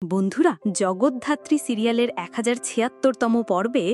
বন্ধুরা, জগদ্ধাত্রী সিরিয়ালের 1076তম পর্বে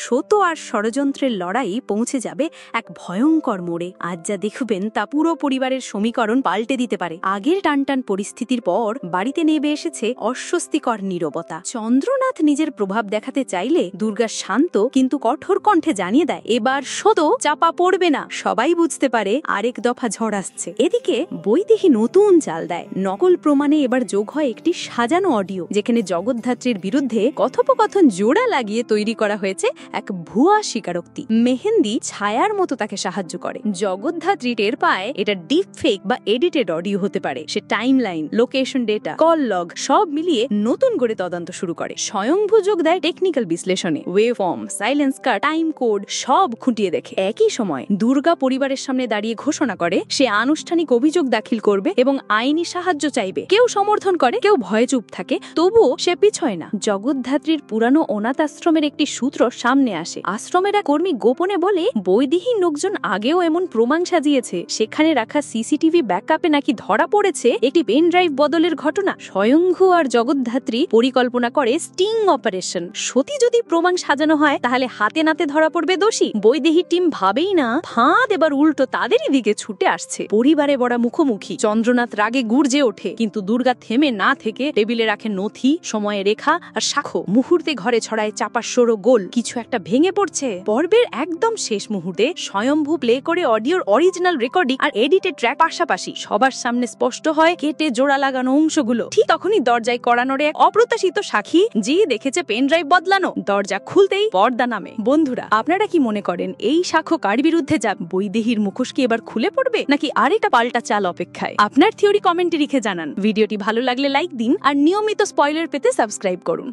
সত্য আর ষড়যন্ত্রের লড়াই পৌঁছে যাবে এক ভয়ঙ্কর মোড়ে। আজ যা দেখবেন তা পুরো পরিবারের সমীকরণ পাল্টে দিতে পারে। আগের টানটান পরিস্থিতির পর বাড়িতে নেমে এসেছে অস্বস্তিকর নীরবতা। চন্দ্রনাথ নিজের প্রভাব দেখাতে চাইলে দুর্গা শান্ত কিন্তু কঠোর কণ্ঠে জানিয়ে দেয় এবার সত্য চাপা পড়বে না। সবাই বুঝতে পারে আরেক দফা ঝড় আসছে। এদিকে বৈদেহী নতুন চাল দেয়। নকল প্রমাণে এবার যোগ হয় একটি সাজানো অডিও, যেখানে জগদ্ধাত্রীর বিরুদ্ধে কথোপকথন জোড়া লাগিয়ে তৈরি করা হয়েছে এক ভুয়া স্বীকারোক্তি। মেহেন্দি ছায়ার মতো তাকে সাহায্য করে। জগদ্ধাত্রী টের পায় এটা ডিপ ফেক বা এডিটেড অডিও হতে পারে। সে timeline, location data, call log সব মিলিয়ে নতুন করে তদন্ত শুরু করে। স্বয়ংভু যোগ দেয় টেকনিক্যাল বিশ্লেষণে। ওয়েভ ফর্ম, সাইলেন্স কাট, টাইম কোড সব খুঁটিয়ে দেখে। একই সময় দুর্গা পরিবারের সামনে দাঁড়িয়ে ঘোষণা করে সে আনুষ্ঠানিক অভিযোগ দাখিল করবে এবং আইনি সাহায্য চাইবে। কেউ সমর্থন করে, কেউ ভয়ে চুপ থাকে, তবুও সে পিছয় না। জগদ্ধাত্রীর পুরানো অনাথ আশ্রমের একটি সূত্র সামনে আসে। আশ্রমের এক কর্মী গোপনে বলে বৈদেহী লোকজন আগেও এমন প্রমাণ সাজিয়েছে। সেখানে রাখা সিসিটিভি ব্যাকআপে নাকি ধরা পড়েছে একটি পেন ড্রাইভ বদলের ঘটনা। স্বয়ংভু আর জগদ্ধাত্রী পরিকল্পনা করে স্টিং অপারেশন। সত্যি যদি প্রমাণ সাজানো হয় তাহলে হাতে নাতে ধরা পড়বে দোষী। বৈদেহী টিম ভাবেই না ফাঁদ এবার উল্টো তাদেরই দিকে ছুটে আসছে। পরিবারে বড় মুখোমুখি। চন্দ্রনাথ রাগে গুর্জে ওঠে, কিন্তু দুর্গা থেমে না থেকে টেবিলে রাখে নথি, সময়ে রেখা আর সাক্ষ্য। মুহূর্তে ঘরে ছড়ায় চাপার সরো গোল। কিছু একটা ভেঙে পড়ছে। পর্বের একদম শেষ মুহূর্তে স্বয়ংভু প্লে করে অডিওর অরিজিনাল রেকর্ডিং আর এডিটেড ট্র্যাক পাশাপাশি সবার সামনে স্পষ্ট হয় কেটে জোড়া লাগানো অংশগুলো। ঠিক তখনই দরজায় কড়া নড়ে এক অপ্রত্যাশিত সাক্ষী, যে দেখেছে পেন ড্রাইভ বদলানো। দরজা খুলতেই পর্দা নামে। বন্ধুরা, আপনারা কি মনে করেন এই সাক্ষ্য কার বিরুদ্ধে যাবে? বৈদেহীর মুখোশ কি এবার খুলে পড়বে, নাকি আরেকটা পাল্টা চাল অপেক্ষায়? আপনার থিওরি কমেন্টে লিখে জানান। ভিডিওটি ভালো লাগলে লাইক দিন আর নিয়মিত স্পয়লার পেতে সাবস্ক্রাইব করুন।